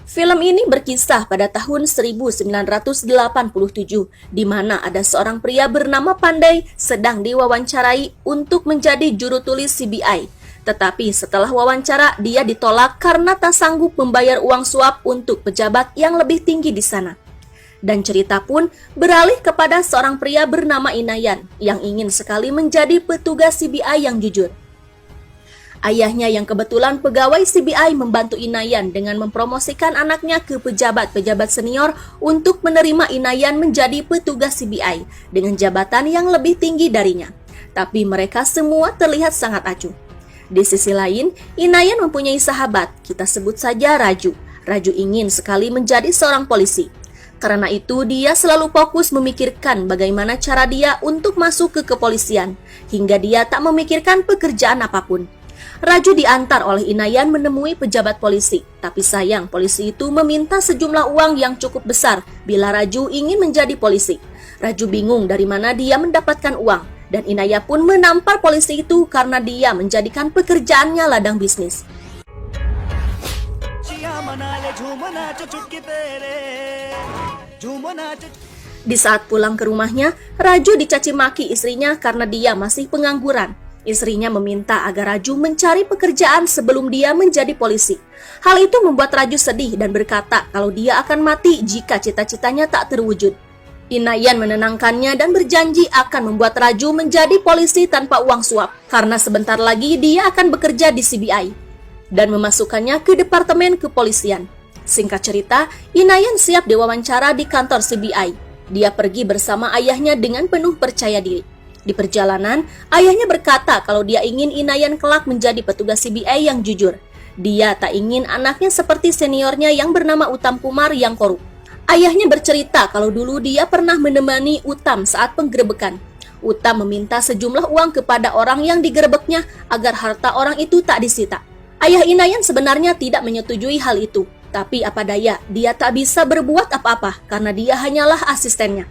Film ini berkisah pada tahun 1987, di mana ada seorang pria bernama Pandey sedang diwawancarai untuk menjadi juru tulis CBI. Tetapi setelah wawancara, dia ditolak karena tak sanggup membayar uang suap untuk pejabat yang lebih tinggi di sana. Dan cerita pun beralih kepada seorang pria bernama Inayan yang ingin sekali menjadi petugas CBI yang jujur. Ayahnya yang kebetulan pegawai CBI membantu Inayan dengan mempromosikan anaknya ke pejabat-pejabat senior untuk menerima Inayan menjadi petugas CBI dengan jabatan yang lebih tinggi darinya. Tapi mereka semua terlihat sangat acuh. Di sisi lain, Inayan mempunyai sahabat, kita sebut saja Raju. Raju ingin sekali menjadi seorang polisi. Karena itu, dia selalu fokus memikirkan bagaimana cara dia untuk masuk ke kepolisian, hingga dia tak memikirkan pekerjaan apapun. Raju diantar oleh Inayan menemui pejabat polisi, tapi sayang polisi itu meminta sejumlah uang yang cukup besar bila Raju ingin menjadi polisi. Raju bingung dari mana dia mendapatkan uang, dan Inayan pun menampar polisi itu karena dia menjadikan pekerjaannya ladang bisnis. Di saat pulang ke rumahnya, Raju dicaci maki istrinya karena dia masih pengangguran. Istrinya meminta agar Raju mencari pekerjaan sebelum dia menjadi polisi. Hal itu membuat Raju sedih dan berkata kalau dia akan mati jika cita-citanya tak terwujud. Inayan menenangkannya dan berjanji akan membuat Raju menjadi polisi tanpa uang suap, karena sebentar lagi dia akan bekerja di CBI dan memasukkannya ke departemen kepolisian. Singkat cerita, Inayan siap diwawancara di kantor CBI. Dia pergi bersama ayahnya dengan penuh percaya diri. Di perjalanan, ayahnya berkata kalau dia ingin Inayan kelak menjadi petugas CBI yang jujur. Dia tak ingin anaknya seperti seniornya yang bernama Uttam Kumar yang korup. Ayahnya bercerita kalau dulu dia pernah menemani Uttam saat penggerebekan. Uttam meminta sejumlah uang kepada orang yang digerebeknya agar harta orang itu tak disita. Ayah Inayan sebenarnya tidak menyetujui hal itu. Tapi apa daya, dia tak bisa berbuat apa-apa karena dia hanyalah asistennya.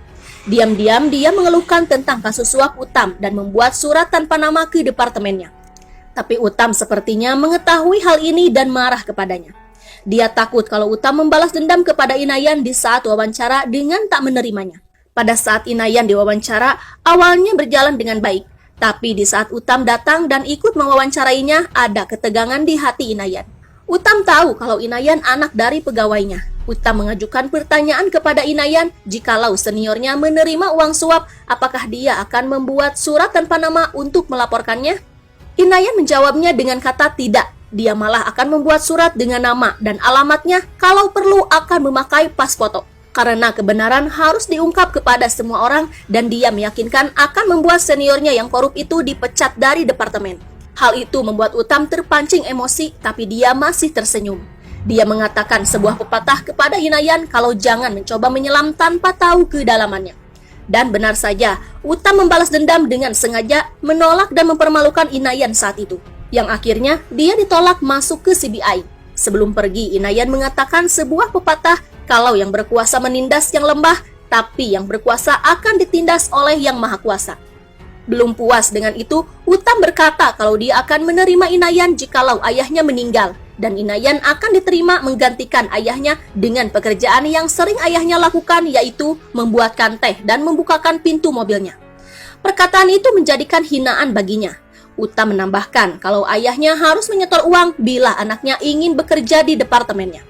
Diam-diam dia mengeluhkan tentang kasus suap Uttam dan membuat surat tanpa nama ke departemennya. Tapi Uttam sepertinya mengetahui hal ini dan marah kepadanya. Dia takut kalau Uttam membalas dendam kepada Inayan di saat wawancara dengan tak menerimanya. Pada saat Inayan diwawancara, awalnya berjalan dengan baik. Tapi di saat Uttam datang dan ikut mewawancarainya, ada ketegangan di hati Inayan. Uttam tahu kalau Inayan anak dari pegawainya. Uttam mengajukan pertanyaan kepada Inayan, jikalau seniornya menerima uang suap, apakah dia akan membuat surat tanpa nama untuk melaporkannya? Inayan menjawabnya dengan kata tidak. Dia malah akan membuat surat dengan nama dan alamatnya, kalau perlu akan memakai pas foto. Karena kebenaran harus diungkap kepada semua orang dan dia meyakinkan akan membuat seniornya yang korup itu dipecat dari departemen. Hal itu membuat Uttam terpancing emosi, tapi dia masih tersenyum. Dia mengatakan sebuah pepatah kepada Inayan kalau jangan mencoba menyelam tanpa tahu kedalamannya. Dan benar saja, Uttam membalas dendam dengan sengaja menolak dan mempermalukan Inayan saat itu. Yang akhirnya dia ditolak masuk ke CBI. Sebelum pergi, Inayan mengatakan sebuah pepatah kalau yang berkuasa menindas yang lemah, tapi yang berkuasa akan ditindas oleh yang maha kuasa. Belum puas dengan itu, Uttam berkata kalau dia akan menerima Inayan jikalau ayahnya meninggal. Dan Inayan akan diterima menggantikan ayahnya dengan pekerjaan yang sering ayahnya lakukan, yaitu membuatkan teh dan membukakan pintu mobilnya. Perkataan itu menjadikan hinaan baginya. Uttam menambahkan kalau ayahnya harus menyetor uang bila anaknya ingin bekerja di departemennya.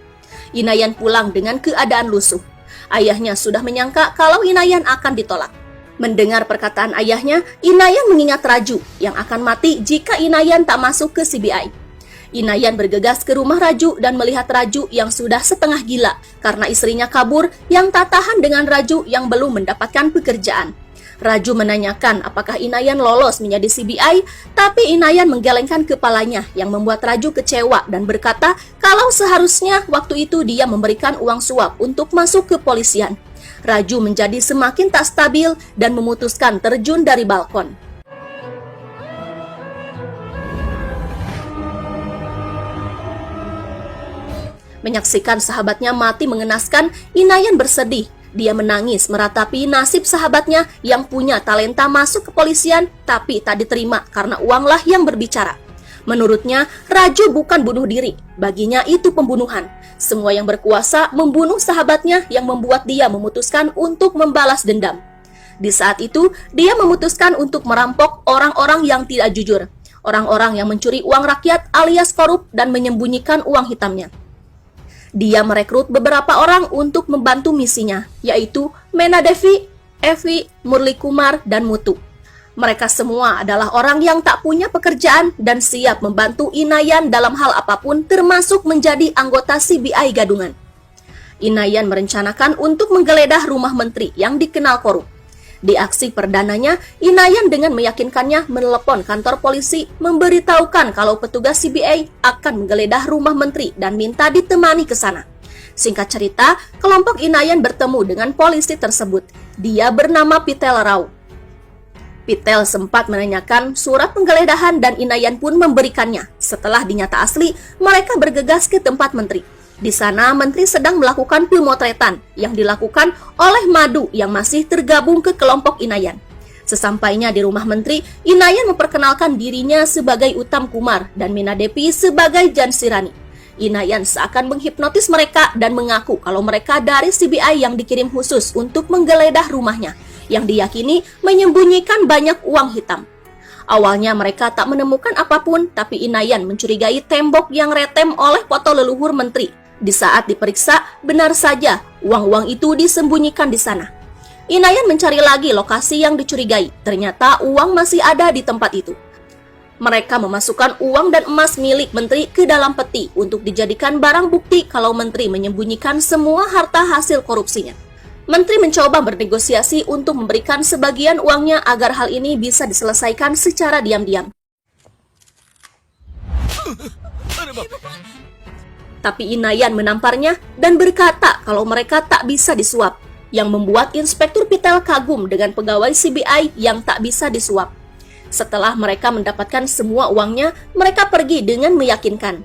Inayan pulang dengan keadaan lusuh. Ayahnya sudah menyangka kalau Inayan akan ditolak. Mendengar perkataan ayahnya, Inayan mengingat Raju yang akan mati jika Inayan tak masuk ke CBI. Inayan bergegas ke rumah Raju dan melihat Raju yang sudah setengah gila karena istrinya kabur yang tak tahan dengan Raju yang belum mendapatkan pekerjaan. Raju menanyakan apakah Inayan lolos menjadi CBI, tapi Inayan menggelengkan kepalanya yang membuat Raju kecewa dan berkata kalau seharusnya waktu itu dia memberikan uang suap untuk masuk ke kepolisian. Raju menjadi semakin tak stabil dan memutuskan terjun dari balkon. Menyaksikan sahabatnya mati mengenaskan, Inayan bersedih. Dia menangis meratapi nasib sahabatnya yang punya talenta masuk kepolisian tapi tak diterima karena uanglah yang berbicara. Menurutnya, Raju bukan bunuh diri. Baginya itu pembunuhan. Semua yang berkuasa membunuh sahabatnya yang membuat dia memutuskan untuk membalas dendam. Di saat itu, dia memutuskan untuk merampok orang-orang yang tidak jujur. Orang-orang yang mencuri uang rakyat alias korup dan menyembunyikan uang hitamnya. Dia merekrut beberapa orang untuk membantu misinya, yaitu Mena Devi, Evi, Murli Kumar, dan Mutu. Mereka semua adalah orang yang tak punya pekerjaan dan siap membantu Inayan dalam hal apapun termasuk menjadi anggota CBI gadungan. Inayan merencanakan untuk menggeledah rumah menteri yang dikenal korup. Di aksi perdananya, Inayan dengan meyakinkannya menelepon kantor polisi memberitahukan kalau petugas CBI akan menggeledah rumah menteri dan minta ditemani ke sana. Singkat cerita, kelompok Inayan bertemu dengan polisi tersebut. Dia bernama Pitel Rao. Pitel sempat menanyakan surat penggeledahan dan Inayan pun memberikannya. Setelah dinyata asli, mereka bergegas ke tempat menteri. Di sana, menteri sedang melakukan pemotretan yang dilakukan oleh Madu yang masih tergabung ke kelompok Inayan. Sesampainya di rumah menteri, Inayan memperkenalkan dirinya sebagai Uttam Kumar dan Mena Devi sebagai Jansirani. Inayan seakan menghipnotis mereka dan mengaku kalau mereka dari CBI yang dikirim khusus untuk menggeledah rumahnya, yang diyakini menyembunyikan banyak uang hitam. Awalnya mereka tak menemukan apapun, tapi Inayan mencurigai tembok yang retem oleh foto leluhur menteri. Di saat diperiksa, benar saja uang-uang itu disembunyikan di sana. Inayan mencari lagi lokasi yang dicurigai. Ternyata uang masih ada di tempat itu. Mereka memasukkan uang dan emas milik menteri ke dalam peti untuk dijadikan barang bukti kalau menteri menyembunyikan semua harta hasil korupsinya. Menteri mencoba bernegosiasi untuk memberikan sebagian uangnya agar hal ini bisa diselesaikan secara diam-diam. Tapi Inayan menamparnya dan berkata kalau mereka tak bisa disuap, yang membuat Inspektur Pitel kagum dengan pegawai CBI yang tak bisa disuap. Setelah mereka mendapatkan semua uangnya, mereka pergi dengan meyakinkan.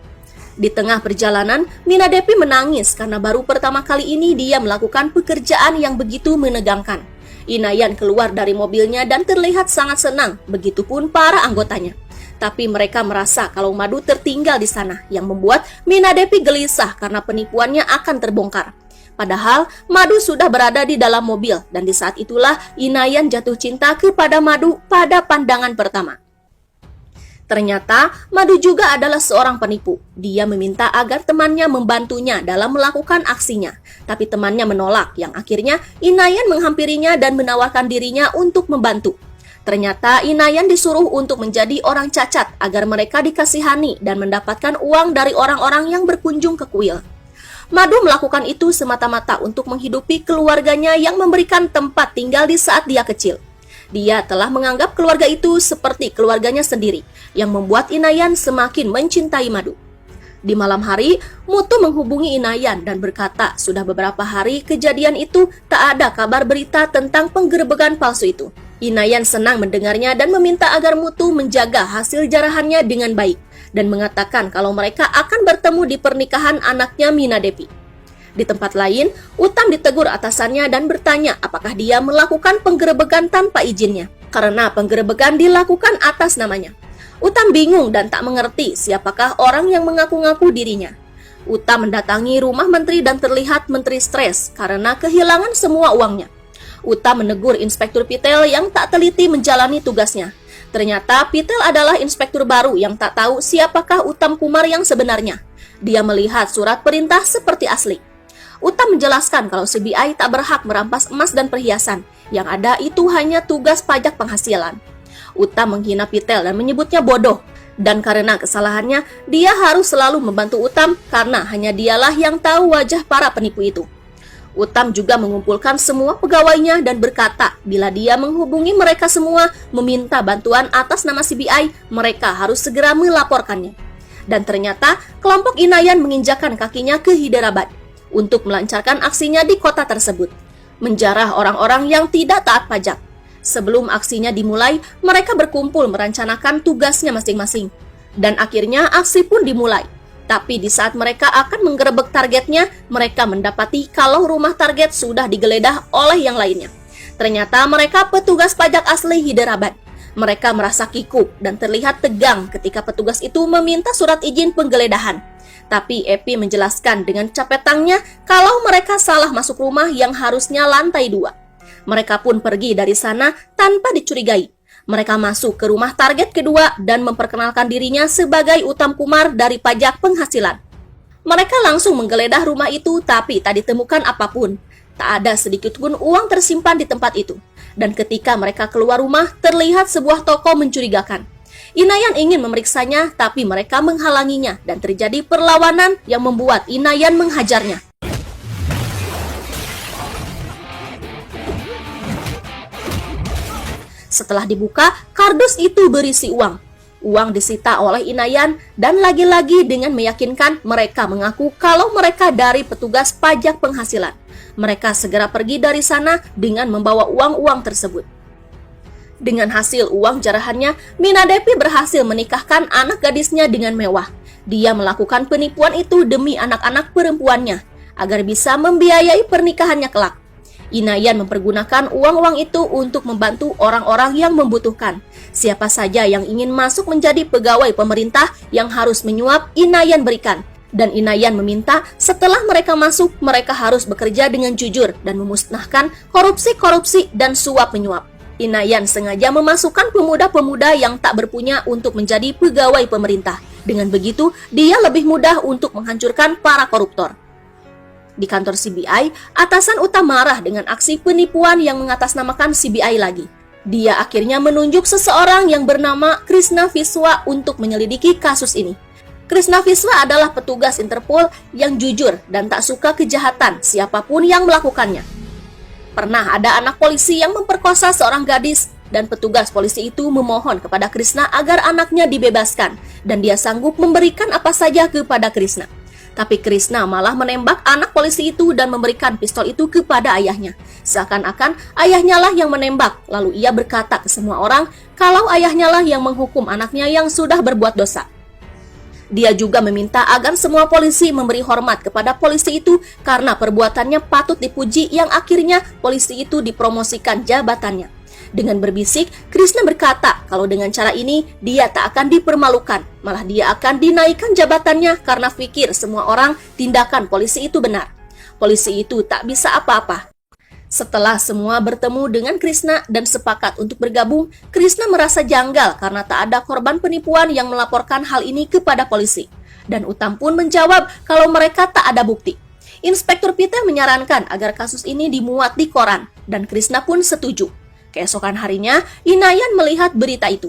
Di tengah perjalanan, Mena Devi menangis karena baru pertama kali ini dia melakukan pekerjaan yang begitu menegangkan. Inayan keluar dari mobilnya dan terlihat sangat senang, begitupun para anggotanya. Tapi mereka merasa kalau Madu tertinggal di sana, yang membuat Mena Devi gelisah karena penipuannya akan terbongkar. Padahal Madu sudah berada di dalam mobil dan di saat itulah Inayan jatuh cinta kepada Madu pada pandangan pertama. Ternyata Madu juga adalah seorang penipu. Dia meminta agar temannya membantunya dalam melakukan aksinya, tapi temannya menolak, yang akhirnya Inayan menghampirinya dan menawarkan dirinya untuk membantu. Ternyata Inayan disuruh untuk menjadi orang cacat agar mereka dikasihani dan mendapatkan uang dari orang-orang yang berkunjung ke kuil. Madu melakukan itu semata-mata untuk menghidupi keluarganya yang memberikan tempat tinggal di saat dia kecil. Dia telah menganggap keluarga itu seperti keluarganya sendiri, yang membuat Inayan semakin mencintai Madu. Di malam hari, Mutu menghubungi Inayan dan berkata sudah beberapa hari kejadian itu tak ada kabar berita tentang penggerebekan palsu itu. Inayan senang mendengarnya dan meminta agar Mutu menjaga hasil jarahannya dengan baik dan mengatakan kalau mereka akan bertemu di pernikahan anaknya Mena Devi. Di tempat lain, Uttam ditegur atasannya dan bertanya apakah dia melakukan penggerebekan tanpa izinnya, karena penggerebekan dilakukan atas namanya. Uttam bingung dan tak mengerti siapakah orang yang mengaku-ngaku dirinya. Uttam mendatangi rumah menteri dan terlihat menteri stres karena kehilangan semua uangnya. Uttam menegur Inspektur Pitel yang tak teliti menjalani tugasnya. Ternyata Pitel adalah inspektur baru yang tak tahu siapakah Uttam Kumar yang sebenarnya. Dia melihat surat perintah seperti asli. Uttam menjelaskan kalau CBI tak berhak merampas emas dan perhiasan. Yang ada itu hanya tugas pajak penghasilan. Uttam menghina Pitel dan menyebutnya bodoh. Dan karena kesalahannya, dia harus selalu membantu Uttam karena hanya dialah yang tahu wajah para penipu itu. Uttam juga mengumpulkan semua pegawainya dan berkata bila dia menghubungi mereka semua meminta bantuan atas nama CBI, mereka harus segera melaporkannya. Dan ternyata kelompok Inayan menginjakkan kakinya ke Hyderabad untuk melancarkan aksinya di kota tersebut, menjarah orang-orang yang tidak taat pajak. Sebelum aksinya dimulai, mereka berkumpul merencanakan tugasnya masing-masing. Dan akhirnya aksi pun dimulai. Tapi di saat mereka akan menggerebek targetnya, mereka mendapati kalau rumah target sudah digeledah oleh yang lainnya. Ternyata mereka petugas pajak asli Hyderabad. Mereka merasa kikuk dan terlihat tegang ketika petugas itu meminta surat izin penggeledahan. Tapi Epi menjelaskan dengan capek tangannya kalau mereka salah masuk rumah yang harusnya lantai 2. Mereka pun pergi dari sana tanpa dicurigai. Mereka masuk ke rumah target kedua dan memperkenalkan dirinya sebagai Uttam Kumar dari pajak penghasilan. Mereka langsung menggeledah rumah itu tapi tak ditemukan apapun. Tak ada sedikit pun uang tersimpan di tempat itu. Dan ketika mereka keluar rumah, terlihat sebuah toko mencurigakan. Inayan ingin memeriksanya, tapi mereka menghalanginya dan terjadi perlawanan yang membuat Inayan menghajarnya. Setelah dibuka, kardus itu berisi uang. Uang disita oleh Inayan dan lagi-lagi dengan meyakinkan mereka mengaku kalau mereka dari petugas pajak penghasilan. Mereka segera pergi dari sana dengan membawa uang-uang tersebut. Dengan hasil uang jarahannya, Mina Devi berhasil menikahkan anak gadisnya dengan mewah. Dia melakukan penipuan itu demi anak-anak perempuannya, agar bisa membiayai pernikahannya kelak. Inayan mempergunakan uang-uang itu untuk membantu orang-orang yang membutuhkan. Siapa saja yang ingin masuk menjadi pegawai pemerintah yang harus menyuap, Inayan berikan. Dan Inayan meminta setelah mereka masuk, mereka harus bekerja dengan jujur dan memusnahkan korupsi-korupsi dan suap-menyuap. Inayan sengaja memasukkan pemuda-pemuda yang tak berpunya untuk menjadi pegawai pemerintah. Dengan begitu, dia lebih mudah untuk menghancurkan para koruptor. Di kantor CBI, atasan Uttam marah dengan aksi penipuan yang mengatasnamakan CBI lagi. Dia akhirnya menunjuk seseorang yang bernama Krishna Viswa untuk menyelidiki kasus ini. Krishna Viswa adalah petugas Interpol yang jujur dan tak suka kejahatan siapapun yang melakukannya. Pernah ada anak polisi yang memperkosa seorang gadis dan petugas polisi itu memohon kepada Krishna agar anaknya dibebaskan dan dia sanggup memberikan apa saja kepada Krishna. Tapi Krishna malah menembak anak polisi itu dan memberikan pistol itu kepada ayahnya. Seakan-akan ayahnya lah yang menembak, lalu ia berkata ke semua orang kalau ayahnya lah yang menghukum anaknya yang sudah berbuat dosa. Dia juga meminta agar semua polisi memberi hormat kepada polisi itu karena perbuatannya patut dipuji yang akhirnya polisi itu dipromosikan jabatannya. Dengan berbisik, Krishna berkata kalau dengan cara ini dia tak akan dipermalukan, malah dia akan dinaikkan jabatannya karena pikir semua orang tindakan polisi itu benar. Polisi itu tak bisa apa-apa. Setelah semua bertemu dengan Krishna dan sepakat untuk bergabung, Krishna merasa janggal karena tak ada korban penipuan yang melaporkan hal ini kepada polisi. Dan Uttam pun menjawab kalau mereka tak ada bukti. Inspektur Peter menyarankan agar kasus ini dimuat di koran, dan Krishna pun setuju. Keesokan harinya, Inayan melihat berita itu.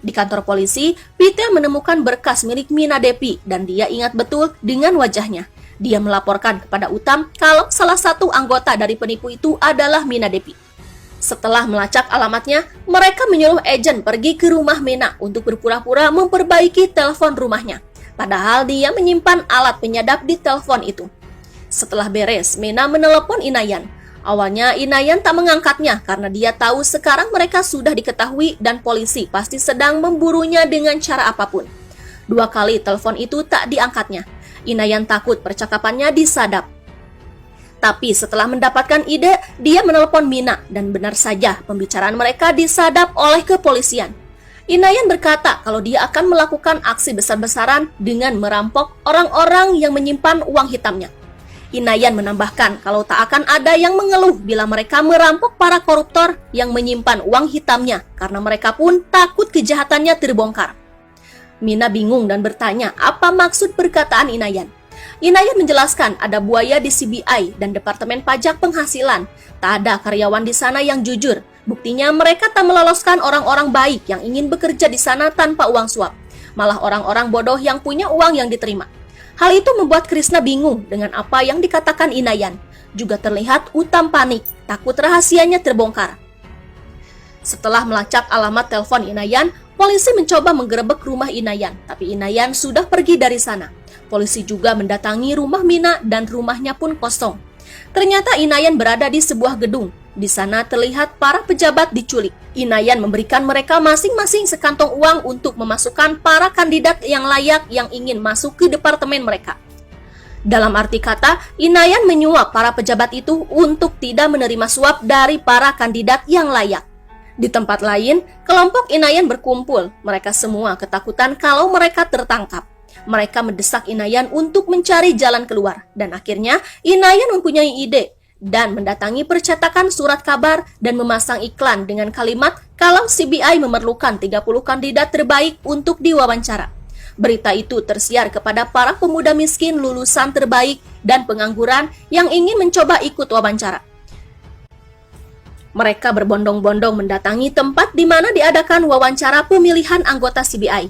Di kantor polisi, Peter menemukan berkas milik Mina Devi dan dia ingat betul dengan wajahnya. Dia melaporkan kepada Uttam kalau salah satu anggota dari penipu itu adalah Mina Devi. Setelah melacak alamatnya, mereka menyuruh agen pergi ke rumah Mina untuk berpura-pura memperbaiki telepon rumahnya. Padahal dia menyimpan alat penyadap di telepon itu. Setelah beres, Mina menelepon Inayan. Awalnya Inayan tak mengangkatnya karena dia tahu sekarang mereka sudah diketahui dan polisi pasti sedang memburunya dengan cara apapun. 2 kali telepon itu tak diangkatnya. Inayan takut percakapannya disadap. Tapi setelah mendapatkan ide, dia menelpon Mina dan benar saja pembicaraan mereka disadap oleh kepolisian. Inayan berkata kalau dia akan melakukan aksi besar-besaran dengan merampok orang-orang yang menyimpan uang hitamnya. Inayan menambahkan kalau tak akan ada yang mengeluh bila mereka merampok para koruptor yang menyimpan uang hitamnya karena mereka pun takut kejahatannya terbongkar. Mina bingung dan bertanya apa maksud perkataan Inayan. Inayan menjelaskan ada buaya di CBI dan Departemen Pajak Penghasilan. Tak ada karyawan di sana yang jujur. Buktinya mereka tak meloloskan orang-orang baik yang ingin bekerja di sana tanpa uang suap. Malah orang-orang bodoh yang punya uang yang diterima. Hal itu membuat Krishna bingung dengan apa yang dikatakan Inayan. Juga terlihat Uttam panik, takut rahasianya terbongkar. Setelah melacak alamat telepon Inayan, polisi mencoba menggerebek rumah Inayan, tapi Inayan sudah pergi dari sana. Polisi juga mendatangi rumah Mina dan rumahnya pun kosong. Ternyata Inayan berada di sebuah gedung. Di sana terlihat para pejabat diculik. Inayan memberikan mereka masing-masing sekantong uang untuk memasukkan para kandidat yang layak yang ingin masuk ke departemen mereka. Dalam arti kata, Inayan menyuap para pejabat itu untuk tidak menerima suap dari para kandidat yang layak. Di tempat lain, kelompok Inayan berkumpul. Mereka semua ketakutan kalau mereka tertangkap. Mereka mendesak Inayan untuk mencari jalan keluar. Dan akhirnya, Inayan mempunyai ide dan mendatangi percetakan surat kabar dan memasang iklan dengan kalimat kalau CBI memerlukan 30 kandidat terbaik untuk diwawancara. Berita itu tersiar kepada para pemuda miskin lulusan terbaik dan pengangguran yang ingin mencoba ikut wawancara. Mereka berbondong-bondong mendatangi tempat di mana diadakan wawancara pemilihan anggota CBI.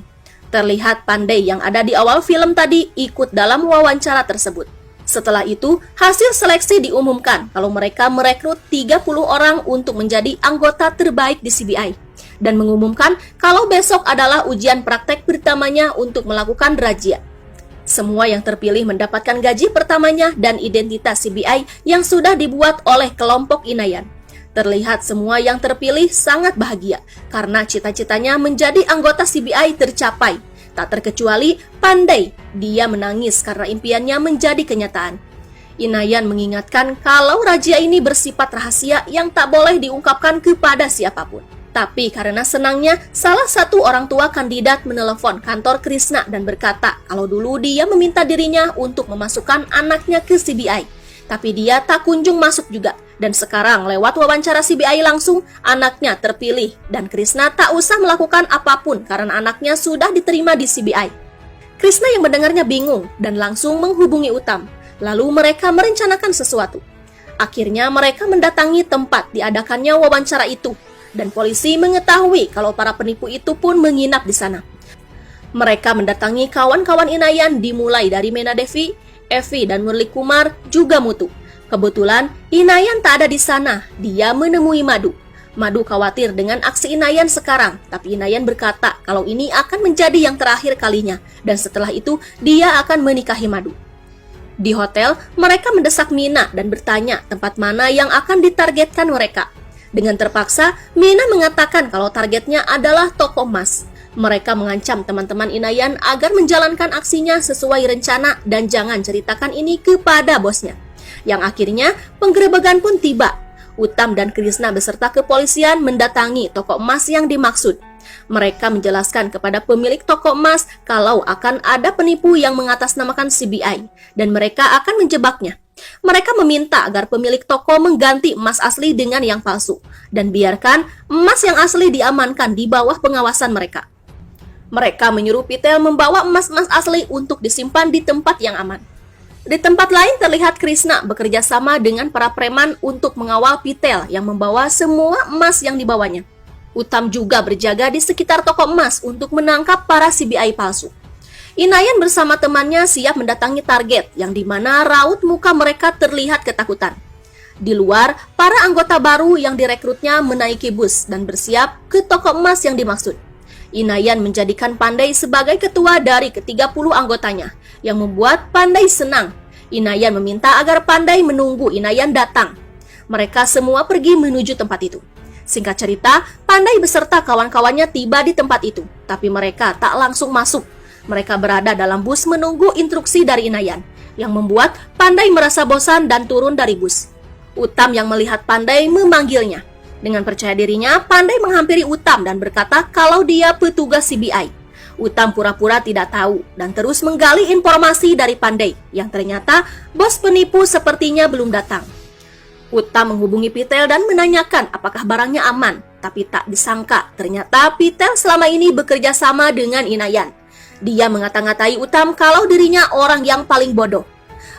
Terlihat Pandey yang ada di awal film tadi ikut dalam wawancara tersebut. Setelah itu, hasil seleksi diumumkan kalau mereka merekrut 30 orang untuk menjadi anggota terbaik di CBI. Dan mengumumkan kalau besok adalah ujian praktek pertamanya untuk melakukan razia. Semua yang terpilih mendapatkan gaji pertamanya dan identitas CBI yang sudah dibuat oleh kelompok Inayan. Terlihat semua yang terpilih sangat bahagia karena cita-citanya menjadi anggota CBI tercapai. Tak terkecuali Pandey, dia menangis karena impiannya menjadi kenyataan. Inayan mengingatkan kalau razia ini bersifat rahasia yang tak boleh diungkapkan kepada siapapun. Tapi karena senangnya, salah satu orang tua kandidat menelepon kantor Krishna dan berkata kalau dulu dia meminta dirinya untuk memasukkan anaknya ke CBI. Tapi dia tak kunjung masuk juga. Dan sekarang lewat wawancara CBI langsung, anaknya terpilih. Dan Krishna tak usah melakukan apapun karena anaknya sudah diterima di CBI. Krishna yang mendengarnya bingung dan langsung menghubungi Uttam. Lalu mereka merencanakan sesuatu. Akhirnya mereka mendatangi tempat diadakannya wawancara itu. Dan polisi mengetahui kalau para penipu itu pun menginap di sana. Mereka mendatangi kawan-kawan Inayan dimulai dari Mena Devi, Evi dan Murli Kumar juga Mutu. Kebetulan Inayan tak ada di sana, dia menemui Madu. Madu khawatir dengan aksi Inayan sekarang, tapi Inayan berkata kalau ini akan menjadi yang terakhir kalinya dan setelah itu dia akan menikahi Madu. Di hotel, mereka mendesak Mina dan bertanya tempat mana yang akan ditargetkan mereka. Dengan terpaksa, Mina mengatakan kalau targetnya adalah toko emas. Mereka mengancam teman-teman Inayan agar menjalankan aksinya sesuai rencana dan jangan ceritakan ini kepada bosnya. Yang akhirnya penggerebekan pun tiba. Uttam dan Krishna beserta kepolisian mendatangi toko emas yang dimaksud. Mereka menjelaskan kepada pemilik toko emas kalau akan ada penipu yang mengatasnamakan CBI dan mereka akan menjebaknya. Mereka meminta agar pemilik toko mengganti emas asli dengan yang palsu dan biarkan emas yang asli diamankan di bawah pengawasan mereka. Mereka menyuruh Pitel membawa emas-emas asli untuk disimpan di tempat yang aman. Di tempat lain terlihat Krishna bekerja sama dengan para preman untuk mengawal Pitel yang membawa semua emas yang dibawanya. Uttam juga berjaga di sekitar toko emas untuk menangkap para CBI palsu. Inayan bersama temannya siap mendatangi target yang dimana raut muka mereka terlihat ketakutan. Di luar, para anggota baru yang direkrutnya menaiki bus dan bersiap ke toko emas yang dimaksud. Inayan menjadikan Pandey sebagai ketua dari ke-30 anggotanya, yang membuat Pandey senang. Inayan meminta agar Pandey menunggu Inayan datang. Mereka semua pergi menuju tempat itu. Singkat cerita, Pandey beserta kawan-kawannya tiba di tempat itu, tapi mereka tak langsung masuk. Mereka berada dalam bus menunggu instruksi dari Inayan, yang membuat Pandey merasa bosan dan turun dari bus. Uttam yang melihat Pandey memanggilnya. Dengan percaya dirinya, Pandey menghampiri Uttam dan berkata kalau dia petugas CBI. Uttam pura-pura tidak tahu dan terus menggali informasi dari Pandey, yang ternyata bos penipu sepertinya belum datang. Uttam menghubungi Pitel dan menanyakan apakah barangnya aman, tapi tak disangka ternyata Pitel selama ini bekerja sama dengan Inayan. Dia mengata-ngatai Uttam kalau dirinya orang yang paling bodoh.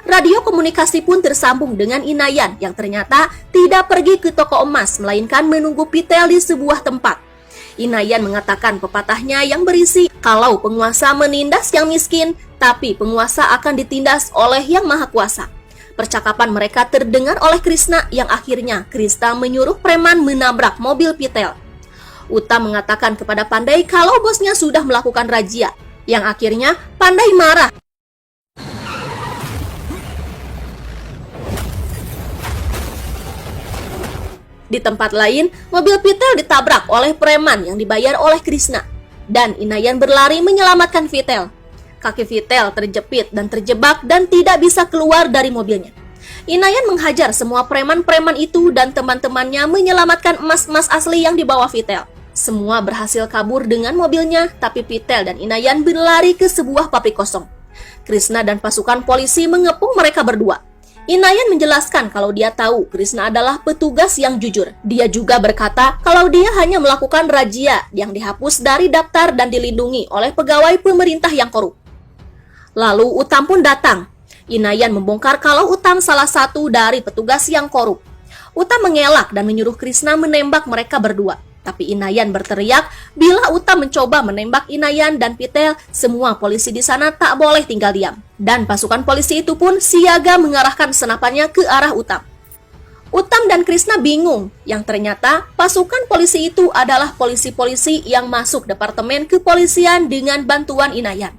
Radio komunikasi pun tersambung dengan Inayan yang ternyata tidak pergi ke toko emas, melainkan menunggu Pitel di sebuah tempat. Inayan mengatakan pepatahnya yang berisi kalau penguasa menindas yang miskin, tapi penguasa akan ditindas oleh yang maha kuasa. Percakapan mereka terdengar oleh Krishna yang akhirnya Krishna menyuruh preman menabrak mobil Pitel. Uttam mengatakan kepada Pandey kalau bosnya sudah melakukan razia, yang akhirnya Pandey marah. Di tempat lain, mobil Pitel ditabrak oleh preman yang dibayar oleh Krishna. Dan Inayan berlari menyelamatkan Pitel. Kaki Pitel terjepit dan terjebak dan tidak bisa keluar dari mobilnya. Inayan menghajar semua preman-preman itu dan teman-temannya menyelamatkan emas-emas asli yang dibawa Vitel. Semua berhasil kabur dengan mobilnya, tapi Vitel dan Inayan berlari ke sebuah pabrik kosong. Krishna dan pasukan polisi mengepung mereka berdua. Inayan menjelaskan kalau dia tahu Krishna adalah petugas yang jujur. Dia juga berkata kalau dia hanya melakukan razia yang dihapus dari daftar dan dilindungi oleh pegawai pemerintah yang korup. Lalu Uttam pun datang. Inayan membongkar kalau Uttam salah satu dari petugas yang korup. Uttam mengelak dan menyuruh Krishna menembak mereka berdua. Tapi Inayan berteriak, bila Uttam mencoba menembak Inayan dan Vitel, semua polisi di sana tak boleh tinggal diam. Dan pasukan polisi itu pun siaga mengarahkan senapannya ke arah Uttam. Uttam dan Krishna bingung, yang ternyata pasukan polisi itu adalah polisi-polisi yang masuk departemen kepolisian dengan bantuan Inayan.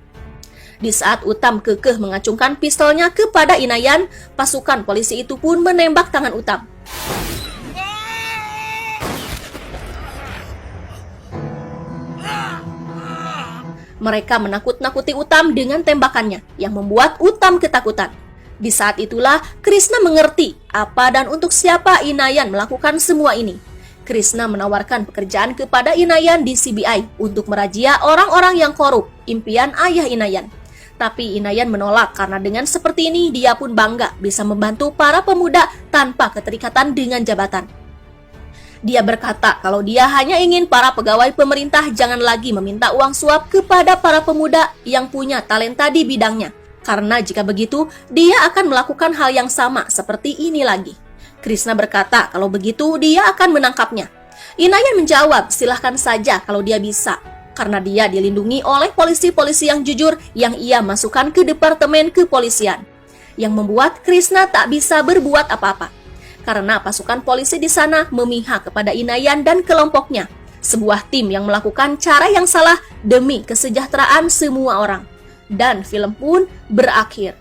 Di saat Uttam kekeh mengacungkan pistolnya kepada Inayan, pasukan polisi itu pun menembak tangan Uttam. Mereka menakut-nakuti Uttam dengan tembakannya, yang membuat Uttam ketakutan. Di saat itulah, Krishna mengerti apa dan untuk siapa Inayan melakukan semua ini. Krishna menawarkan pekerjaan kepada Inayan di CBI untuk merazia orang-orang yang korup, impian ayah Inayan. Tapi Inayan menolak karena dengan seperti ini dia pun bangga bisa membantu para pemuda tanpa keterikatan dengan jabatan. Dia berkata kalau dia hanya ingin para pegawai pemerintah jangan lagi meminta uang suap kepada para pemuda yang punya talenta di bidangnya. Karena jika begitu, dia akan melakukan hal yang sama seperti ini lagi. Krishna berkata kalau begitu dia akan menangkapnya. Inayan menjawab silahkan saja kalau dia bisa. Karena dia dilindungi oleh polisi-polisi yang jujur yang ia masukkan ke departemen kepolisian. Yang membuat Krishna tak bisa berbuat apa-apa. Karena pasukan polisi di sana memihak kepada Inayan dan kelompoknya. Sebuah tim yang melakukan cara yang salah demi kesejahteraan semua orang. Dan film pun berakhir.